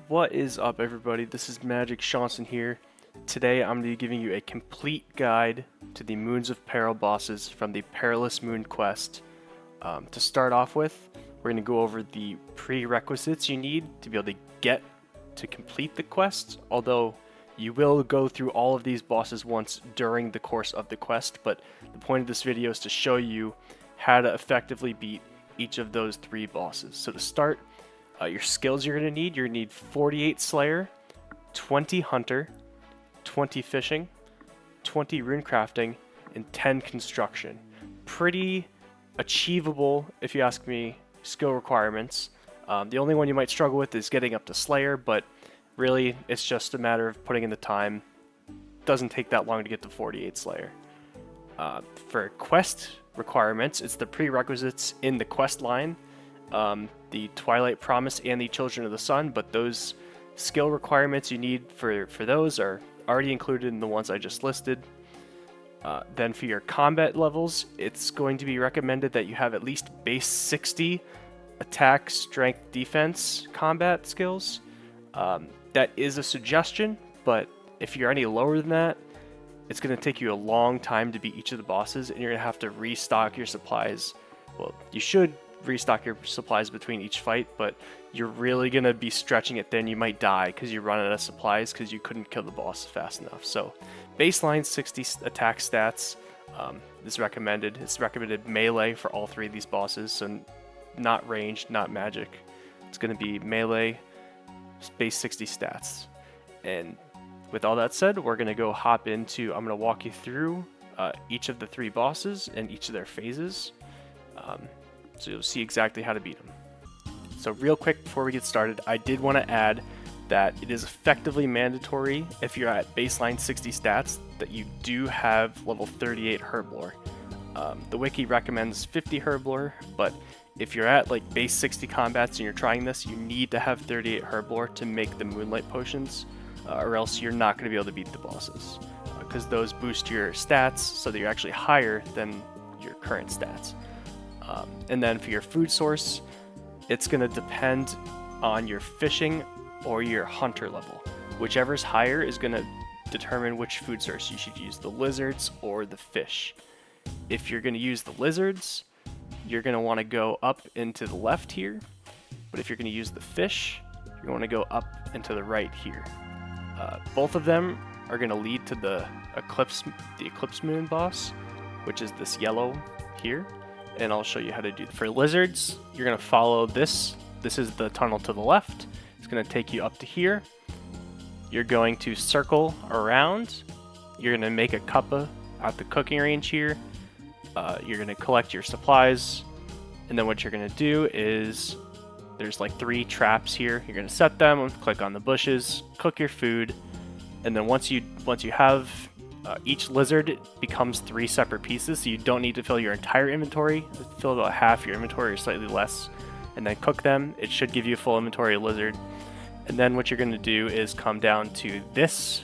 What is up, everybody? This is Magic Shanson here. Today I'm going to be giving you a complete guide to the Moons of Peril bosses from the Perilous Moon quest. To start off with, we're going to go over the prerequisites you need to be able to complete the quest, although you will go through all of these bosses once during the course of the quest, but the point of this video is to show you how to effectively beat each of those three bosses. So to start, your skills you're going to need 48 Slayer, 20 Hunter, 20 Fishing, 20 Rune Crafting, and 10 Construction. Pretty achievable, if you ask me, skill requirements. The only one you might struggle with is getting up to Slayer, but really it's just a matter of putting in the time. Doesn't take that long to get to 48 Slayer. For quest requirements, it's the prerequisites in the quest line. The Twilight Promise and the Children of the Sun, but those skill requirements you need for those are already included in the ones I just listed. Then for your combat levels, it's going to be recommended that you have at least base 60 attack, strength, defense combat skills. That is a suggestion, but if you're any lower than that, it's going to take you a long time to beat each of the bosses, and you're going to have to restock your supplies. Well, you should restock your supplies between each fight, but you're really going to be stretching it thin. You might die because you run out of supplies because you couldn't kill the boss fast enough. So baseline 60 attack stats is recommended. It's recommended melee for all three of these bosses, so not ranged, not magic. It's going to be melee, base 60 stats. And with all that said, we're going to go hop into, I'm going to walk you through each of the three bosses and each of their phases. So you'll see exactly how to beat them. So real quick before we get started, I did want to add that it is effectively mandatory if you're at baseline 60 stats that you do have level 38 herb lore. The wiki recommends 50 herb lore, but if you're at like base 60 combats and you're trying this, you need to have 38 herb lore to make the moonlight potions, or else you're not going to be able to beat the bosses, because those boost your stats so that you're actually higher than your current stats. And then for your food source, it's going to depend on your fishing or your hunter level. Whichever's higher is going to determine which food source you should use, the lizards or the fish. If you're going to use the lizards, you're going to want to go up into the left here, but if you're going to use the fish, you're going to go up and to the right here. Both of them are going to lead to the Eclipse Moon boss, which is this yellow here. And I'll show you how to do. For lizards, you're going to follow this. This is the tunnel to the left. It's going to take you up to here. You're going to circle around. You're going to make a cuppa at the cooking range here. You're going to collect your supplies. And then what you're going to do is, there's like 3 traps here. You're going to set them, click on the bushes, cook your food. And then once you have each lizard becomes 3 separate pieces, so you don't need to fill your entire inventory. Fill about half your inventory or slightly less, and then cook them. It should give you a full inventory of lizard. And then what you're going to do is come down to this.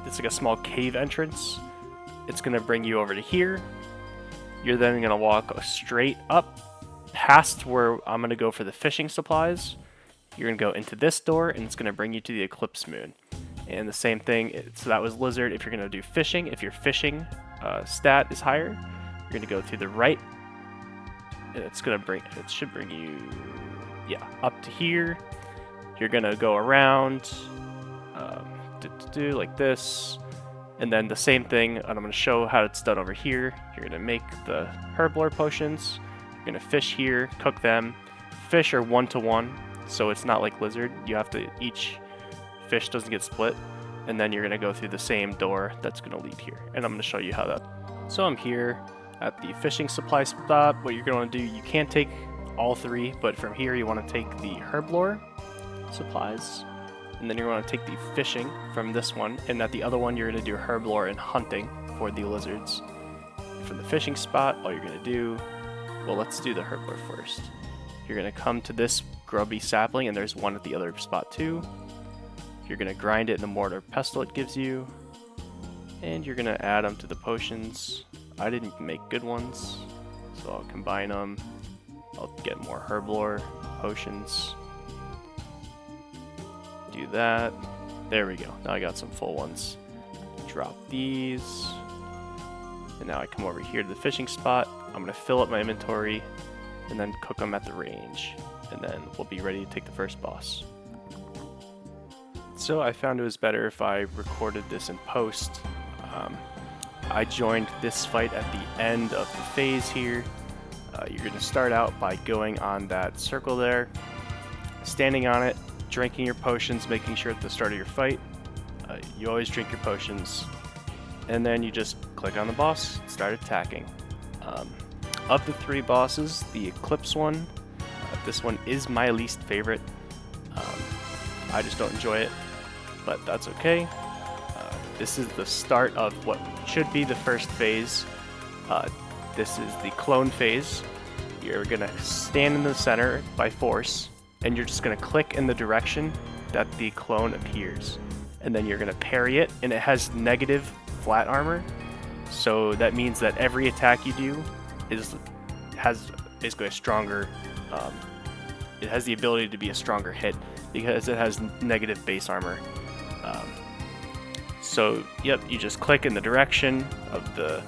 It's like a small cave entrance. It's going to bring you over to here. You're then going to walk straight up past where I'm going to go for the fishing supplies. You're going to go into this door, and it's going to bring you to the Eclipse Moon. And the same thing, so that was lizard. If you're going to do fishing, if your fishing stat is higher, you're going to go to the right, and it should bring you, up to here. You're going to go around, like this, and then the same thing, and I'm going to show how it's done over here. You're going to make the herb lore potions. You're going to fish here, cook them. Fish are 1-to-1, so it's not like lizard. You have to each fish doesn't get split, and then you're going to go through the same door that's going to lead here, and I'm going to show you how that. So I'm here at the fishing supply spot. What you're going to do, you can't take all 3, but from here you want to take the herb lore supplies, and then you're going to take the fishing from this one, and at the other one you're going to do herb lore and hunting for the lizards. From the fishing spot, all you're going to do, well, let's do the herb lore first. You're going to come to this grubby sapling, and there's one at the other spot too. You're going to grind it in the mortar pestle it gives you, and you're going to add them to the potions. I didn't make good ones, so I'll combine them. I'll get more herb lore potions. do that. There we go. Now I got some full ones. Drop these. And now I come over here to the fishing spot. I'm going to fill up my inventory and then cook them at the range. And then we'll be ready to take the first boss. So I found it was better if I recorded this in post. I joined this fight at the end of the phase here. You're going to start out by going on that circle there, standing on it, drinking your potions, making sure at the start of your fight, you always drink your potions, and then you just click on the boss, start attacking. Of the 3 bosses, the Eclipse one, this one is my least favorite. I just don't enjoy it, but that's okay. This is the start of what should be the first phase. This is the clone phase. You're going to stand in the center by force, and you're just going to click in the direction that the clone appears. And then you're going to parry it, and it has negative flat armor. So that means that every attack you do has basically a stronger, it has the ability to be a stronger hit because it has negative base armor. So yep, you just click in the direction of the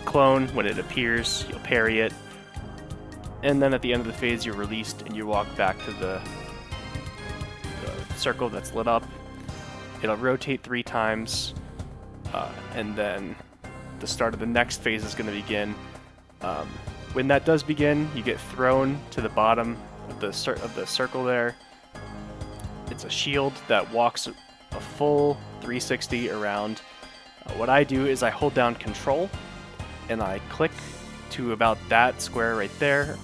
clone. When it appears, you'll parry it, and then at the end of the phase you're released and you walk back to the circle that's lit up. It'll rotate 3 times, and then the start of the next phase is going to begin. When that does begin, you get thrown to the bottom of the circle there. It's a shield that walks a full 360 around. What I do is I hold down Control and I click to about that square right there,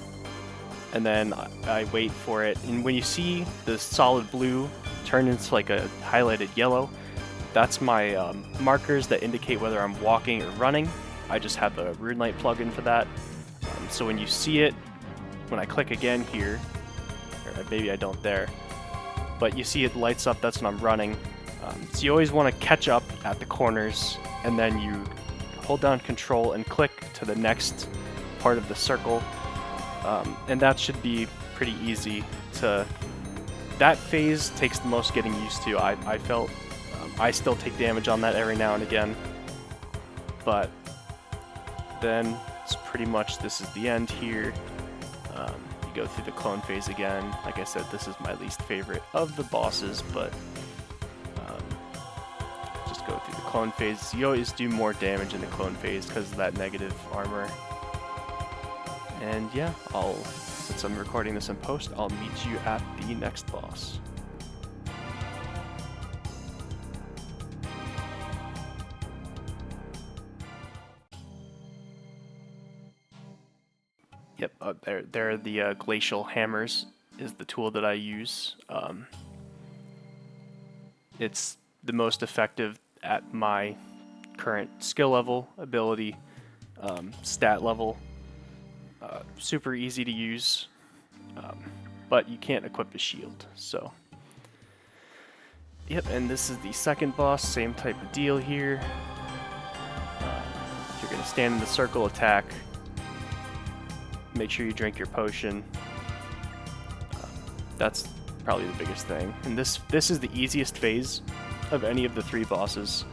and then I wait for it. And when you see the solid blue turn into like a highlighted yellow, that's my markers that indicate whether I'm walking or running. I just have a Rune Light plugin for that. So when you see it, when I click again here, or maybe I don't there, but you see it lights up, that's when I'm running. So you always want to catch up at the corners, and then you hold down Control and click to the next part of the circle, and that should be pretty easy to... That phase takes the most getting used to. I felt I still take damage on that every now and again, but then it's pretty much, this is the end here. You go through the clone phase again. Like I said, this is my least favorite of the bosses, but just go through the clone phase. You always do more damage in the clone phase because of that negative armor. And yeah, since I'm recording this in post, I'll meet you at the next boss. Yep, there the glacial hammers is the tool that I use. It's the most effective at my current skill level, ability, stat level. Super easy to use, but you can't equip a shield, so. Yep, and this is the second boss, same type of deal here. You're going to stand in the circle, attack. Make sure you drink your potion. That's probably the biggest thing. And this is the easiest phase of any of the 3 bosses.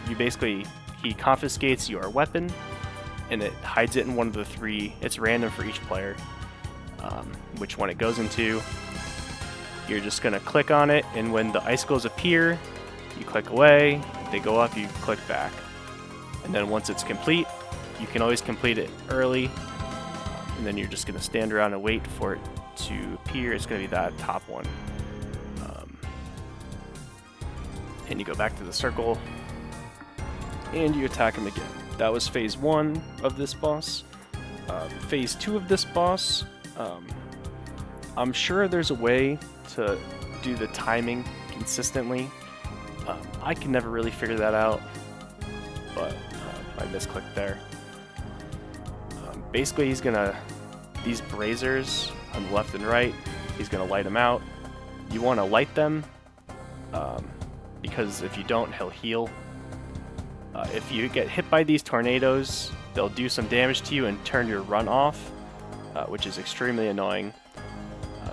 He confiscates your weapon, and it hides it in one of the 3. It's random for each player, which one it goes into. You're just going to click on it, and when the icicles appear, you click away, they go up, you click back. And then once it's complete, you can always complete it early, and then you're just going to stand around and wait for it to appear. It's going to be that top one. And you go back to the circle, and you attack him again. That was phase 1 of this boss. Phase 2 of this boss, I'm sure there's a way to do the timing consistently. I can never really figure that out, but I misclicked there. Basically, he's gonna, these braziers on the left and right, he's gonna light them out. You want to light them because if you don't, he'll heal. If you get hit by these tornadoes, they'll do some damage to you and turn your run off, which is extremely annoying.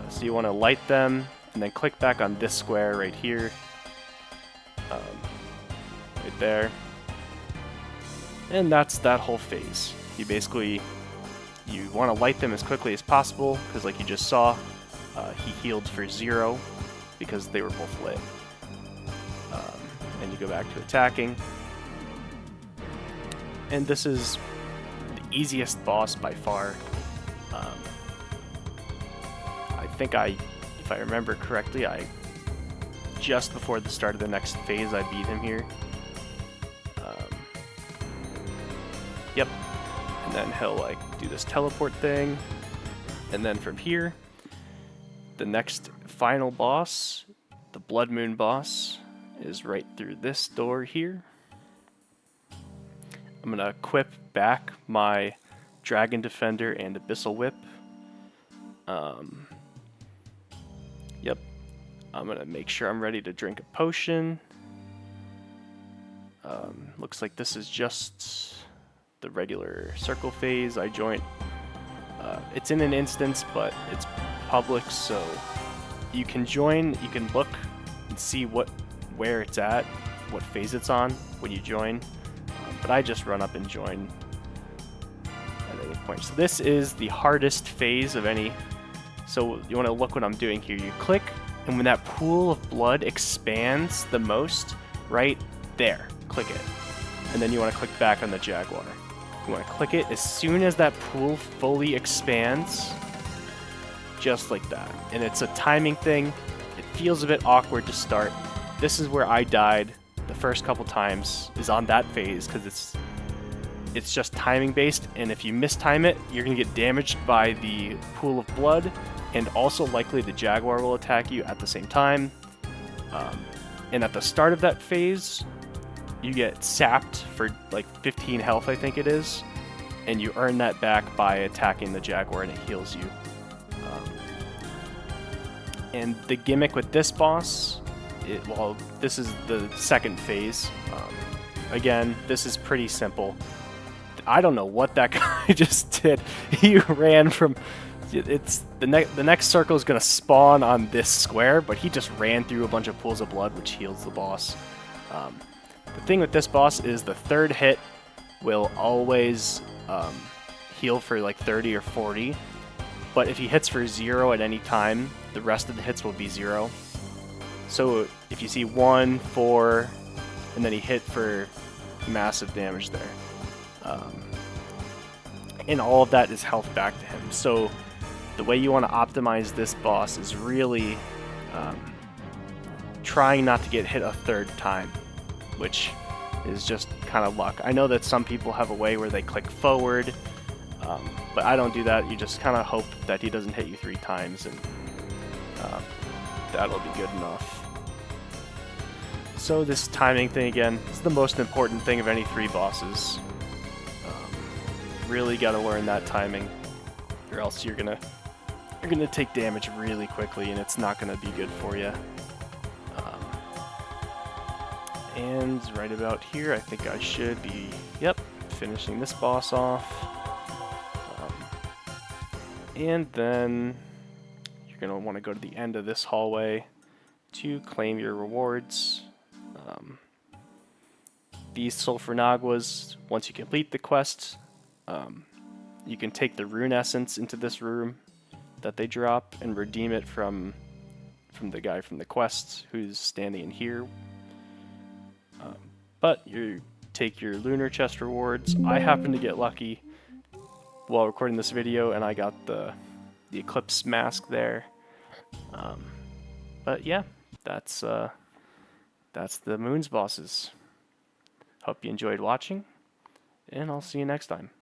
So you want to light them, and then click back on this square right here, right there, and that's that whole phase. You want to light them as quickly as possible, because like you just saw, he healed for 0 because they were both lit. And you go back to attacking. And this is the easiest boss by far. I think if I remember correctly, just before the start of the next phase, I beat him here. Yep. And then he'll like do this teleport thing. And then from here, the next final boss, the Blood Moon boss, is right through this door here. I'm gonna equip back my Dragon Defender and Abyssal Whip. Yep. I'm gonna make sure I'm ready to drink a potion. Looks like this is just the regular circle phase. I joined. It's in an instance, but it's public, so you can join. You can look and see where it's at, what phase it's on when you join. But I just run up and join at any point. So this is the hardest phase of any. So you want to look what I'm doing here. You click, and when that pool of blood expands the most, right there, click it. And then you want to click back on the Jaguar. You want to click it as soon as that pool fully expands, just like that. And it's a timing thing. It feels a bit awkward to start. This is where I died the first couple times, is on that phase, because it's just timing based, and if you mistime it, you're going to get damaged by the pool of blood, and also likely the Jaguar will attack you at the same time. And at the start of that phase, you get sapped for like 15 health, I think it is, and you earn that back by attacking the Jaguar, and it heals you. And the gimmick with this boss, well, this is the second phase. Again, this is pretty simple. I don't know what that guy just did. He ran from... the next circle is going to spawn on this square, but he just ran through a bunch of pools of blood, which heals the boss. The thing with this boss is the third hit will always heal for like 30 or 40, but if he hits for 0 at any time, the rest of the hits will be 0. So if you see 1, 4, and then he hit for massive damage there. And all of that is health back to him. So the way you want to optimize this boss is really trying not to get hit a third time, which is just kind of luck. I know that some people have a way where they click forward, but I don't do that. You just kind of hope that he doesn't hit you 3 times, and that'll be good enough. So this timing thing, again, is the most important thing of any 3 bosses. Really got to learn that timing, or else you're gonna take damage really quickly, and it's not gonna be good for you. And right about here, I think I should be, yep, finishing this boss off. And then you're gonna want to go to the end of this hallway to claim your rewards. These Sulfur Naguas, once you complete the quest, you can take the rune essence into this room that they drop and redeem it from the guy from the quest who's standing in here. But you take your lunar chest rewards. I happen to get lucky while recording this video, and I got the Eclipse mask there. But yeah, that's the Moon's bosses. Hope you enjoyed watching, and I'll see you next time.